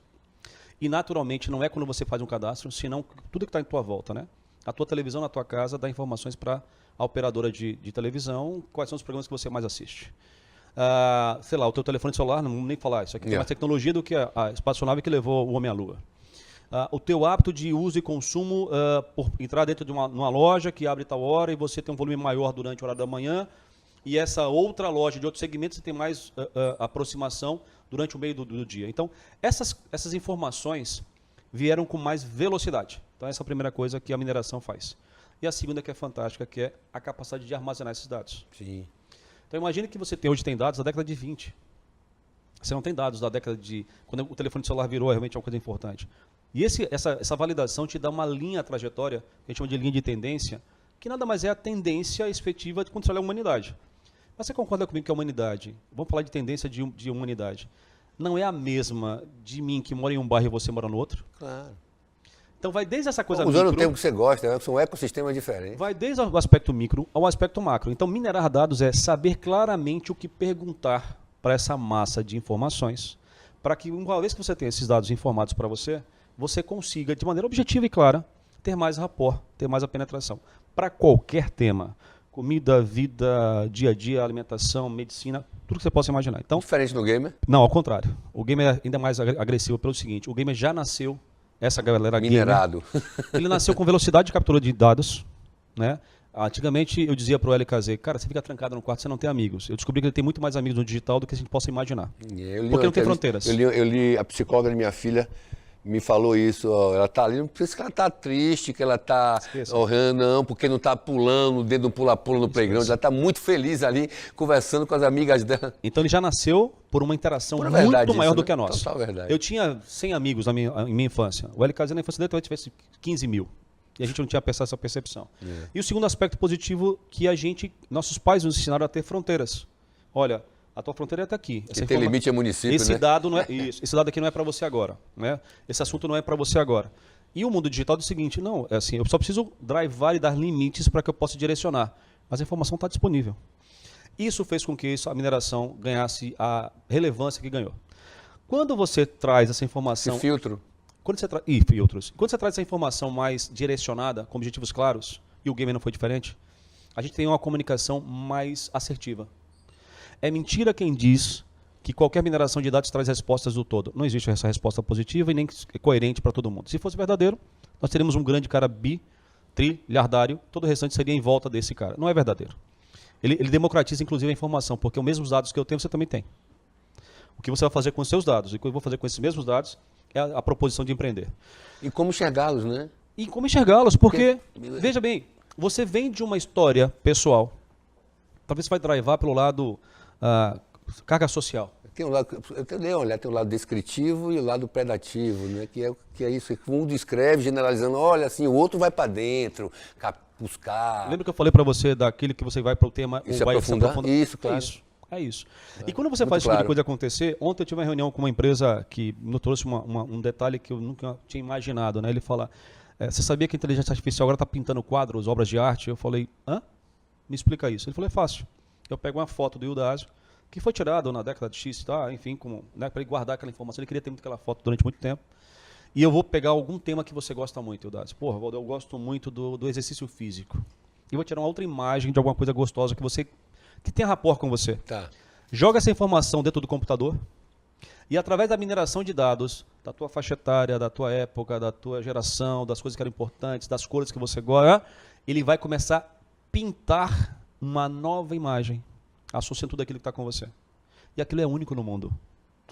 E, naturalmente, não é quando você faz um cadastro, senão tudo que está em tua volta. Né? A tua televisão na tua casa dá informações para a operadora de televisão, quais são os programas que você mais assiste. Sei lá, o teu telefone celular, não vamos nem falar, isso aqui tem mais tecnologia do que a espaçonave que levou o homem à lua. O teu hábito de uso e consumo, por entrar dentro de uma loja que abre tal hora e você tem um volume maior durante o horário da manhã, e essa outra loja de outro segmento você tem mais aproximação durante o meio do dia. Então, essas informações vieram com mais velocidade. Então, essa é a primeira coisa que a mineração faz. E a segunda que é fantástica, que é a capacidade de armazenar esses dados. Sim. Então imagine que você hoje tem dados da década de 20. Você não tem dados da década de... Quando o telefone celular virou, realmente é uma coisa importante. E essa validação te dá uma linha trajetória, que a gente chama de linha de tendência, que nada mais é a tendência efetiva de quando você olha a humanidade. Mas você concorda comigo que a humanidade, vamos falar de tendência de humanidade, não é a mesma de mim que mora em um bairro e você mora no outro? Claro. Então vai desde essa coisa usando micro... o termo que você gosta, né? São ecossistemas diferentes. Vai desde o aspecto micro ao aspecto macro. Então minerar dados é saber claramente o que perguntar para essa massa de informações, para que uma vez que você tenha esses dados informados para você, você consiga, de maneira objetiva e clara, ter mais rapport, ter mais a penetração. Para qualquer tema. Comida, vida, dia a dia, alimentação, medicina, tudo que você possa imaginar. Então, diferente do gamer? Não, ao contrário. O gamer é ainda mais agressivo pelo seguinte, o gamer já nasceu, essa galera minerado. Gamer, ele nasceu com velocidade de captura de dados, né? Antigamente eu dizia para o LKZ, cara, você fica trancado no quarto, você não tem amigos. Eu descobri que ele tem muito mais amigos no digital do que a gente possa imaginar. Porque não tem fronteiras. Eu li a psicóloga da minha filha, me falou isso, ó, ela tá ali, não precisa que ela tá triste, que ela tá não, porque não tá pulando, o dedo pula-pula no playground, ela tá muito feliz ali, conversando com as amigas dela. Então ele já nasceu por uma interação muito maior do que a nossa. Total verdade. Eu tinha 100 amigos em minha infância, o LKZ na infância dele talvez tivesse 15 mil. E a gente não tinha essa percepção. E o segundo aspecto positivo que nossos pais nos ensinaram a ter fronteiras. Olha, a tua fronteira está aqui. Quem tem limite é município, esse né? dado não é isso. Esse dado aqui não é para você agora, né? Esse assunto não é para você agora. E o mundo digital é o seguinte, não, é assim, eu só preciso drivar e dar limites para que eu possa direcionar. Mas a informação está disponível. Isso fez com que a mineração ganhasse a relevância que ganhou. Quando você traz essa informação... Esse filtro. E filtros. Quando você traz essa informação mais direcionada, com objetivos claros, e o game não foi diferente, a gente tem uma comunicação mais assertiva. É mentira quem diz que qualquer mineração de dados traz respostas do todo. Não existe essa resposta positiva e nem coerente para todo mundo. Se fosse verdadeiro, nós teríamos um grande cara trilhardário, todo o restante seria em volta desse cara. Não é verdadeiro. Ele democratiza, inclusive, a informação, porque os mesmos dados que eu tenho, você também tem. O que você vai fazer com os seus dados e o que eu vou fazer com esses mesmos dados é a proposição de empreender. E como enxergá-los, né? E como enxergá-los, porque, veja bem, você vem de uma história pessoal, talvez você vai drivar pelo lado carga social. Tem um lado, eu tenho olhar, tem o lado descritivo e o lado predativo, né? Que é isso, que um descreve generalizando, olha assim, o outro vai para dentro, buscar. Lembra que eu falei para você daquele que você vai para o tema e se aprofundar? Isso, claro. É isso. E quando você faz esse tipo de coisa acontecer, ontem eu tive uma reunião com uma empresa que me trouxe um detalhe que eu nunca tinha imaginado, né? Ele fala, você sabia que a inteligência artificial agora está pintando quadros, obras de arte? Eu falei, hã? Me explica isso. Ele falou, é fácil. Eu pego uma foto do Ildásio, que foi tirado na década de X, tá? Enfim, né, para ele guardar aquela informação, ele queria ter muito aquela foto durante muito tempo. E eu vou pegar algum tema que você gosta muito, Ildásio. Porra, Valdo, eu gosto muito do exercício físico. E vou tirar uma outra imagem de alguma coisa gostosa que tenha rapport com você. Tá. Joga essa informação dentro do computador e através da mineração de dados, da tua faixa etária, da tua época, da tua geração, das coisas que eram importantes, das cores que você gosta, ele vai começar a pintar uma nova imagem, associando tudo aquilo que está com você. E aquilo é único no mundo.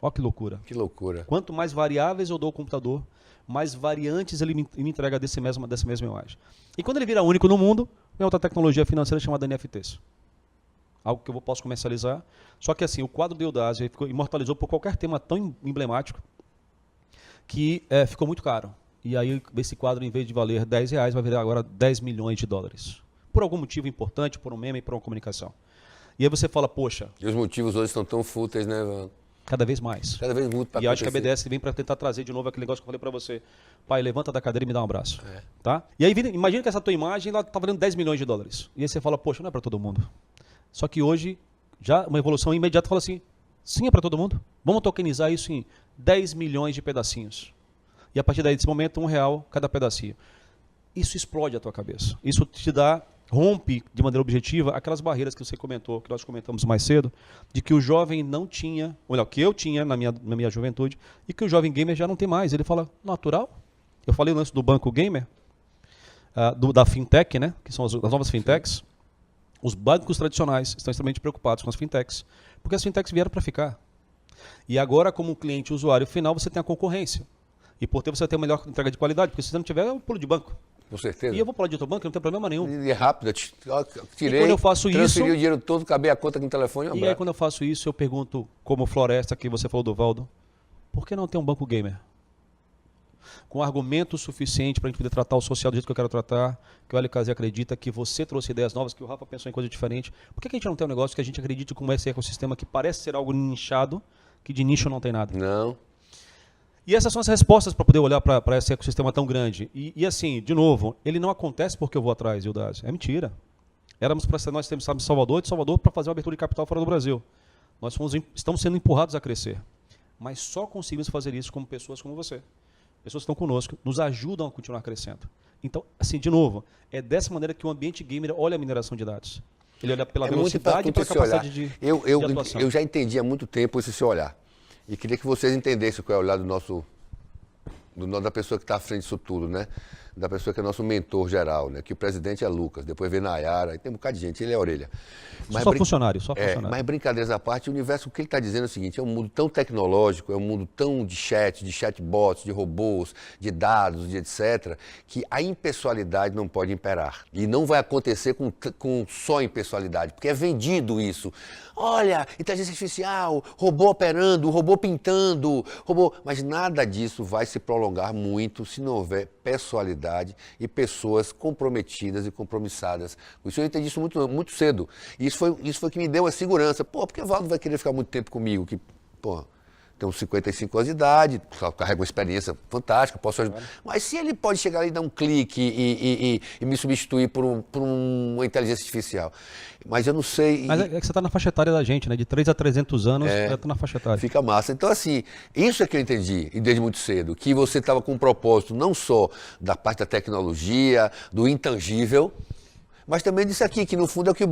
Olha que loucura. Que loucura. Quanto mais variáveis eu dou ao computador, mais variantes ele me entrega dessa mesma imagem. E quando ele vira único no mundo, vem outra tecnologia financeira chamada NFTs. Algo que eu posso comercializar. Só que assim, o quadro de Eudásio imortalizou por qualquer tema tão emblemático que ficou muito caro. E aí esse quadro, em vez de valer R$10, vai valer agora 10 milhões de dólares. Por algum motivo importante, por um meme, por uma comunicação. E aí você fala, poxa... E os motivos hoje estão tão fúteis, né, Evandro? Cada vez mais. Cada vez muito para E acho que a BDS vem para tentar trazer de novo aquele negócio que eu falei para você. Pai, levanta da cadeira e me dá um abraço. Tá? E aí, imagina que essa tua imagem está valendo 10 milhões de dólares. E aí você fala, poxa, não é para todo mundo. Só que hoje, já uma evolução imediata fala assim, sim, é para todo mundo. Vamos tokenizar isso em 10 milhões de pedacinhos. E a partir daí, desse momento, R$1 cada pedacinho. Isso explode a tua cabeça. Isso te dá... rompe de maneira objetiva aquelas barreiras que você comentou, que nós comentamos mais cedo, de que o jovem não tinha, ou melhor, que eu tinha na minha juventude, e que o jovem gamer já não tem mais. Ele fala, natural? Eu falei o lance do banco gamer, da fintech, né, que são as novas fintechs. Os bancos tradicionais estão extremamente preocupados com as fintechs, porque as fintechs vieram para ficar. E agora, como cliente usuário final, você tem a concorrência. E por ter você ter uma melhor entrega de qualidade, porque se você não tiver, é um pulo de banco. Com certeza. E eu vou pular de outro banco, não tem problema nenhum. E é rápido, tirei, e quando eu faço transferi isso, o dinheiro todo, acabei a conta aqui no telefone. E aí quando eu faço isso, eu pergunto, como Floresta, que você falou do Valdo, por que não ter um banco gamer? Com argumento suficiente para a gente poder tratar o social do jeito que eu quero tratar, que o LKZ acredita, que você trouxe ideias novas, que o Rafa pensou em coisa diferente. Por que a gente não tem um negócio que a gente acredite como esse ecossistema que parece ser algo nichado, que de nicho não tem nada? Não. E essas são as respostas para poder olhar para esse ecossistema tão grande. E assim, de novo, ele não acontece porque eu vou atrás, Eudásio. É mentira. Nós temos em Salvador para fazer uma abertura de capital fora do Brasil. Estamos sendo empurrados a crescer. Mas só conseguimos fazer isso como pessoas como você. Pessoas que estão conosco, nos ajudam a continuar crescendo. Então, assim, de novo, é dessa maneira que o ambiente gamer olha a mineração de dados. Ele olha pela velocidade e pela capacidade de atuação. Eu já entendi há muito tempo esse seu olhar. E queria que vocês entendessem qual é o olhar da pessoa que está à frente disso tudo, né? Da pessoa que é nosso mentor geral, né? Que o presidente é Lucas, depois vem Nayara, e tem um bocado de gente, ele é a orelha. Mas só funcionário. Mas brincadeiras à parte, o universo, o que ele está dizendo é o seguinte, é um mundo tão tecnológico, é um mundo tão de chatbots, de robôs, de dados, de etc., que a impessoalidade não pode imperar. E não vai acontecer com só impessoalidade, porque é vendido isso. Olha, inteligência artificial, robô operando, robô pintando, mas nada disso vai se prolongar muito se não houver pessoalidade e pessoas comprometidas e compromissadas. Isso eu entendi isso muito cedo. E isso foi que me deu a segurança. Porque o Valdo vai querer ficar muito tempo comigo, que, tem uns 55 anos de idade, carrega uma experiência fantástica, posso ajudar. Mas se ele pode chegar ali e dar um clique e me substituir por uma inteligência artificial. Mas eu não sei... Mas é que você está na faixa etária da gente, né? De 3 a 300 anos, já está na faixa etária. Fica massa. Então, assim, isso é que eu entendi, e desde muito cedo, que você estava com um propósito não só da parte da tecnologia, do intangível, mas também disso aqui, que no fundo é o que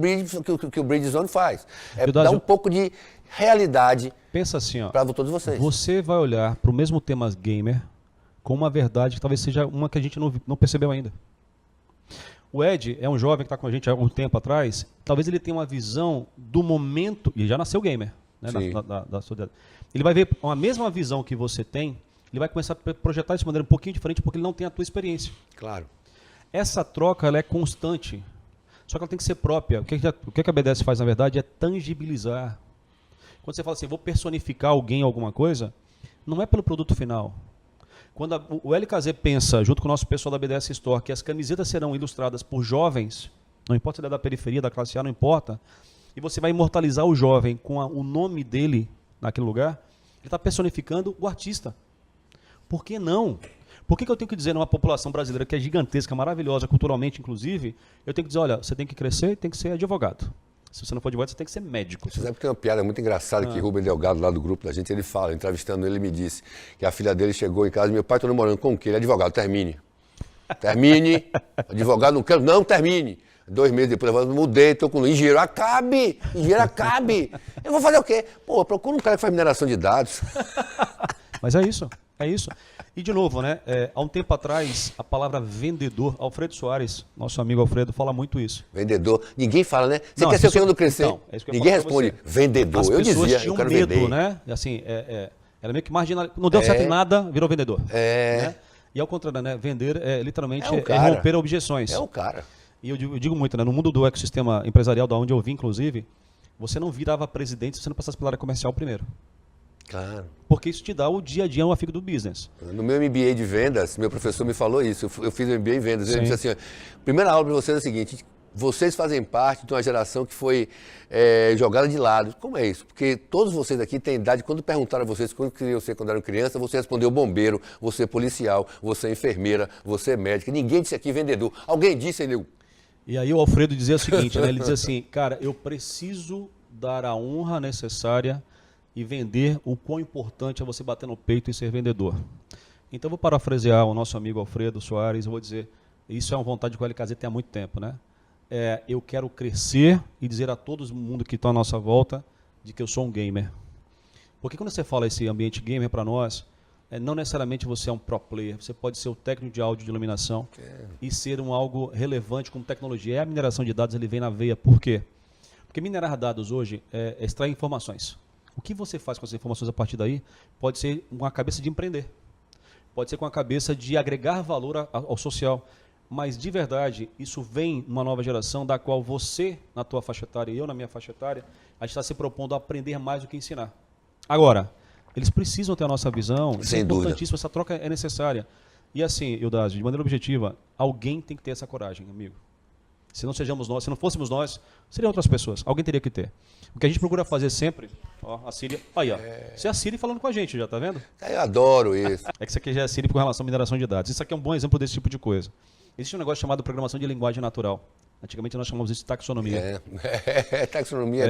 o Bridgezone faz. É dar um pouco de realidade. Pensa assim, para todos vocês. Você vai olhar para o mesmo tema gamer com uma verdade que talvez seja uma que a gente não percebeu ainda. O Ed é um jovem que está com a gente há algum tempo atrás, talvez ele tenha uma visão do momento, e já nasceu gamer, né, da sua idade. Ele vai ver a mesma visão que você tem, ele vai começar a projetar isso de maneira um pouquinho diferente porque ele não tem a tua experiência. Claro. Essa troca ela é constante, só que ela tem que ser própria. O que a BDS faz, na verdade, é tangibilizar. Quando você fala assim, vou personificar alguém em alguma coisa, não é pelo produto final. Quando o LKZ pensa, junto com o nosso pessoal da BDS Store, que as camisetas serão ilustradas por jovens, não importa se ele é da periferia, da classe A, não importa, e você vai imortalizar o jovem com o nome dele naquele lugar, ele está personificando o artista. Por que não? Por que eu tenho que dizer numa população brasileira que é gigantesca, maravilhosa, culturalmente inclusive, eu tenho que dizer, olha, você tem que crescer e tem que ser advogado. Se você não for advogado, você tem que ser médico. Você sabe que tem uma piada muito engraçada que Rubem Delgado, lá do grupo da gente, ele fala, entrevistando ele me disse que a filha dele chegou em casa, meu pai está namorando com o quê? Ele é advogado, termine. Termine, advogado não quero, não, termine. 2 meses depois, eu mudei, estou com engenheiro, acabe. Eu vou fazer o quê? Procura um cara que faz mineração de dados. Mas é isso, é isso. E de novo, né? Há um tempo atrás, a palavra vendedor, Alfredo Soares, nosso amigo Alfredo, fala muito isso. Vendedor. Ninguém fala, né? Você quer ser o que quando crescer? Então, é isso que eu Ninguém responde, vendedor. As eu pessoas dizia, tinham eu quero medo, vender. né? Assim, era meio que marginal. Não deu certo em nada, virou vendedor. Né? E ao contrário, né? Vender literalmente romper objeções. É o cara. E eu digo muito, né? No mundo do ecossistema empresarial, da onde eu vim, inclusive, você não virava presidente se você não passasse pela área comercial primeiro. Claro. Porque isso te dá o dia a dia, uma figa do business. No meu MBA de vendas, meu professor me falou isso. Eu fiz o MBA em vendas. Ele disse assim, a primeira aula para vocês é a seguinte, vocês fazem parte de uma geração que foi jogada de lado. Como é isso? Porque todos vocês aqui têm idade, quando perguntaram a vocês quando queriam ser quando eram criança, você respondeu bombeiro, você é policial, você é enfermeira, você é médica. Ninguém disse aqui vendedor. Alguém disse, ele... E aí o Alfredo dizia o seguinte, né? Ele dizia assim, cara, eu preciso dar a honra necessária e vender o quão importante é você bater no peito e ser vendedor. Então eu vou parafrasear o nosso amigo Alfredo Soares, eu vou dizer, isso é uma vontade que o LKZ tem há muito tempo, né? Eu quero crescer e dizer a todo mundo que está à nossa volta de que eu sou um gamer. Porque quando você fala esse ambiente gamer para nós, não necessariamente você é um pro player, você pode ser o técnico de áudio de iluminação e ser algo relevante como tecnologia. A mineração de dados ele vem na veia. Por quê? Porque minerar dados hoje é extrair informações. O que você faz com essas informações a partir daí pode ser uma cabeça de empreender, pode ser com a cabeça de agregar valor ao social, mas de verdade isso vem numa nova geração da qual você, na tua faixa etária e eu na minha faixa etária, a gente está se propondo a aprender mais do que ensinar. Agora, eles precisam ter a nossa visão, isso é importantíssimo, essa troca é necessária. E assim, Eudásio, de maneira objetiva, alguém tem que ter essa coragem, amigo. Se não sejamos nós, se não fôssemos nós, seriam outras pessoas. Alguém teria que ter. O que a gente procura fazer sempre, ó, a Siri, aí ó, isso é a Siri falando com a gente, já tá vendo? Eu adoro isso. É que isso aqui já é a Siri com relação à mineração de dados. Isso aqui é um bom exemplo desse tipo de coisa. Existe um negócio chamado programação de linguagem natural. Antigamente nós chamamos isso de taxonomia. Taxonomia.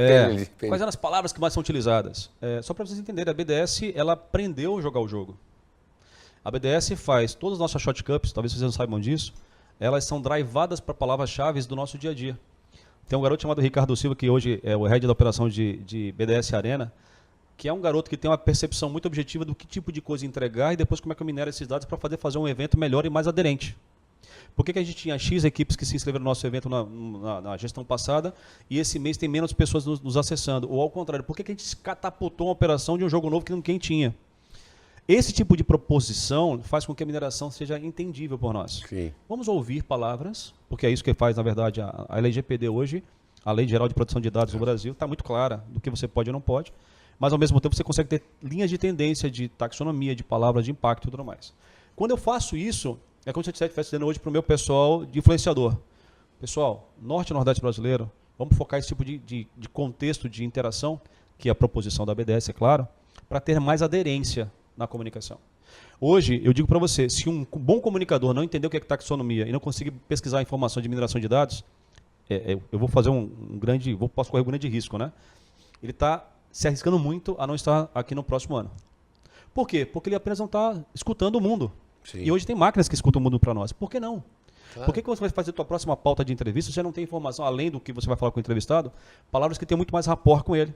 Quais eram as palavras que mais são utilizadas? Só para vocês entenderem, a BDS ela aprendeu a jogar o jogo. A BDS faz todas as nossas shortcuts, talvez vocês não saibam disso, elas são drivadas para palavras-chave do nosso dia a dia. Tem um garoto chamado Ricardo Silva, que hoje é o head da operação de BDS Arena, que é um garoto que tem uma percepção muito objetiva do que tipo de coisa entregar e depois como é que eu minero esses dados para fazer um evento melhor e mais aderente. Por que a gente tinha X equipes que se inscreveram no nosso evento na gestão passada e esse mês tem menos pessoas nos acessando? Ou ao contrário, por que a gente catapultou uma operação de um jogo novo que ninguém tinha? Esse tipo de proposição faz com que a mineração seja entendível por nós. Sim. Vamos ouvir palavras, porque é isso que faz, na verdade, a LGPD hoje, a Lei Geral de Proteção de Dados no Brasil, está muito clara do que você pode e não pode, mas ao mesmo tempo você consegue ter linhas de tendência, de taxonomia, de palavras de impacto e tudo mais. Quando eu faço isso, é como se eu estivesse dizendo hoje para o meu pessoal de influenciador. Pessoal, norte e nordeste brasileiro, vamos focar esse tipo de contexto de interação, que é a proposição da BDS, é claro, para ter mais aderência na comunicação. Hoje, eu digo para você, se um bom comunicador não entender o que é taxonomia e não conseguir pesquisar informação de mineração de dados, eu vou fazer posso correr um grande risco, né? Ele está se arriscando muito a não estar aqui no próximo ano. Por quê? Porque ele apenas não está escutando o mundo. Sim. E hoje tem máquinas que escutam o mundo para nós. Por que não? Claro. Por que você vai fazer a tua próxima pauta de entrevista se você não tem informação, além do que você vai falar com o entrevistado, palavras que têm muito mais rapport com ele,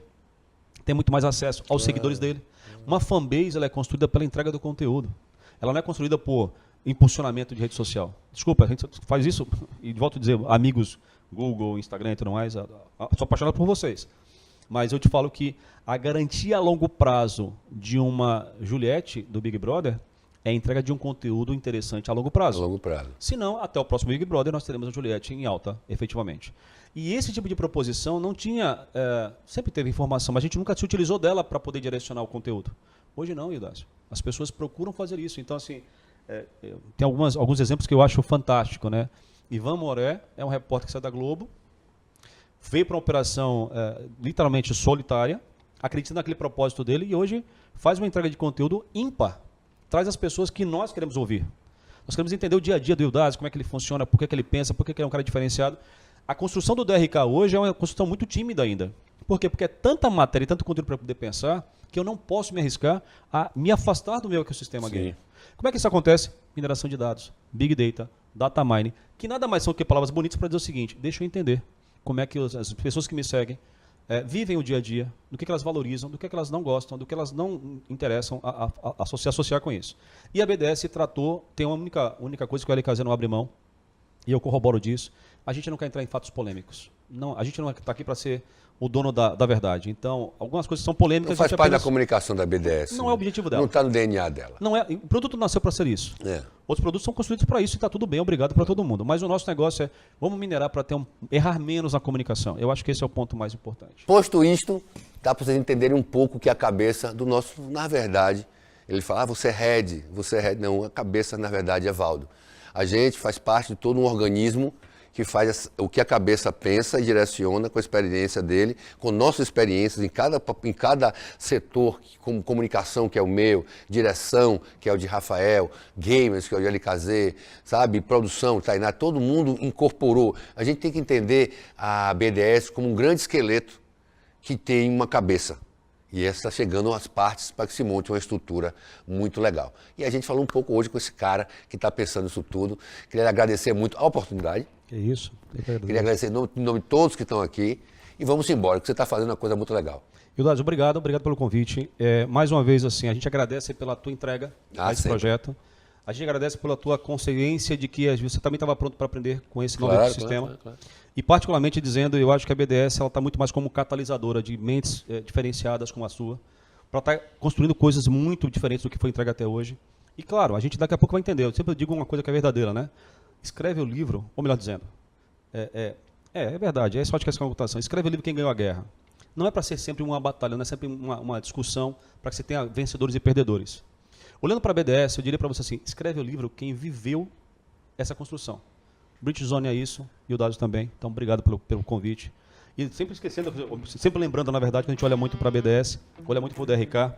tem muito mais acesso aos seguidores dele. Uma fanbase ela é construída pela entrega do conteúdo. Ela não é construída por impulsionamento de rede social. Desculpa, a gente faz isso, e volto a dizer, amigos Google, Instagram e tudo mais, sou apaixonado por vocês. Mas eu te falo que a garantia a longo prazo de uma Juliette do Big Brother é a entrega de um conteúdo interessante a longo prazo. A longo prazo. Se não, até o próximo Big Brother nós teremos a Juliette em alta, efetivamente. E esse tipo de proposição não tinha, sempre teve informação, mas a gente nunca se utilizou dela para poder direcionar o conteúdo. Hoje não, Eudásio. As pessoas procuram fazer isso. Então, assim, tem alguns exemplos que eu acho fantástico, né? Ivan Moré é um repórter que sai da Globo, veio para uma operação literalmente solitária, acreditando naquele propósito dele e hoje faz uma entrega de conteúdo ímpar. Traz as pessoas que nós queremos ouvir. Nós queremos entender o dia a dia do Eudásio, como é que ele funciona, por que ele pensa, por que ele é um cara diferenciado. A construção do DRK hoje é uma construção muito tímida ainda. Por quê? Porque é tanta matéria e tanto conteúdo para poder pensar que eu não posso me arriscar a me afastar do meu ecossistema game. Como é que isso acontece? Mineração de dados, Big Data, Data Mining, que nada mais são que palavras bonitas para dizer o seguinte, deixa eu entender como é que as pessoas que me seguem vivem o dia a dia, do que elas valorizam, do que elas não gostam, do que elas não interessam a se associar com isso. E a BDS tratou, tem uma única coisa que o LKZ não abre mão, e eu corroboro disso, a gente não quer entrar em fatos polêmicos. Não, a gente não está aqui para ser o dono da verdade. Então, algumas coisas são polêmicas. Não faz parte da comunicação da BDS. Não é o objetivo dela. Não está no DNA dela. Não é, o produto nasceu para ser isso. Outros produtos são construídos para isso e está tudo bem, obrigado para todo mundo. Mas o nosso negócio é, vamos minerar para errar menos na comunicação. Eu acho que esse é o ponto mais importante. Posto isto, dá para vocês entenderem um pouco que a cabeça do nosso, na verdade, ele fala, você é head. Não, a cabeça, na verdade, é Valdo. A gente faz parte de todo um organismo que faz o que a cabeça pensa e direciona com a experiência dele, com nossas experiências em cada setor, como comunicação, que é o meu, direção, que é o de Rafael, gamers, que é o de LKZ, sabe, produção, Tainá, todo mundo incorporou. A gente tem que entender a BDS como um grande esqueleto que tem uma cabeça. E essa está chegando às partes para que se monte uma estrutura muito legal. E a gente falou um pouco hoje com esse cara que está pensando nisso tudo. Queria agradecer muito a oportunidade. Que isso. Queria agradecer em nome de todos que estão aqui. E vamos embora, que você está fazendo uma coisa muito legal. Ildades, obrigado pelo convite. Mais uma vez, assim, a gente agradece pela tua entrega a esse projeto. A gente agradece pela tua consciência de que você também estava pronto para aprender com esse novo ecossistema. Claro. E particularmente dizendo, eu acho que a BDS está muito mais como catalisadora de mentes diferenciadas como a sua, para estar construindo coisas muito diferentes do que foi entregue até hoje. E claro, a gente daqui a pouco vai entender. Eu sempre digo uma coisa que é verdadeira, né? Escreve o livro, ou melhor dizendo, é verdade, é só de questão de computação. Escreve o livro Quem Ganhou a Guerra. Não é para ser sempre uma batalha, não é sempre uma discussão para que você tenha vencedores e perdedores. Olhando para a BDS, eu diria para você assim, escreve o livro quem viveu essa construção. Bridgezone é isso, e o Dado também. Então, obrigado pelo convite. E sempre lembrando, na verdade, que a gente olha muito para a BDS, olha muito para o DRK.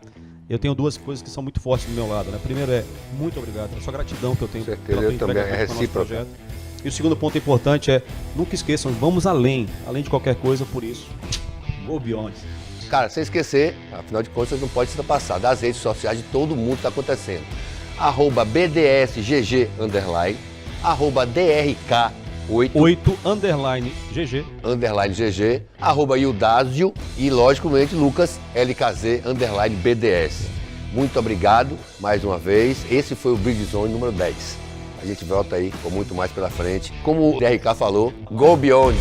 Eu tenho duas coisas que são muito fortes do meu lado. Né? Primeiro é, muito obrigado, a sua gratidão que eu tenho pela tua entrega é recíproco. E o segundo ponto importante é, nunca esqueçam, vamos além de qualquer coisa, por isso, go beyond. Cara, sem esquecer, afinal de contas, não pode ser passar das redes sociais de todo mundo que está acontecendo. @BDSGG_, @DRK8_GG, @Ildásio e, logicamente, Lucas LKZ_BDS. Muito obrigado mais uma vez. Esse foi o Bridgezone número 10. A gente volta aí com muito mais pela frente. Como o DRK falou, go beyond.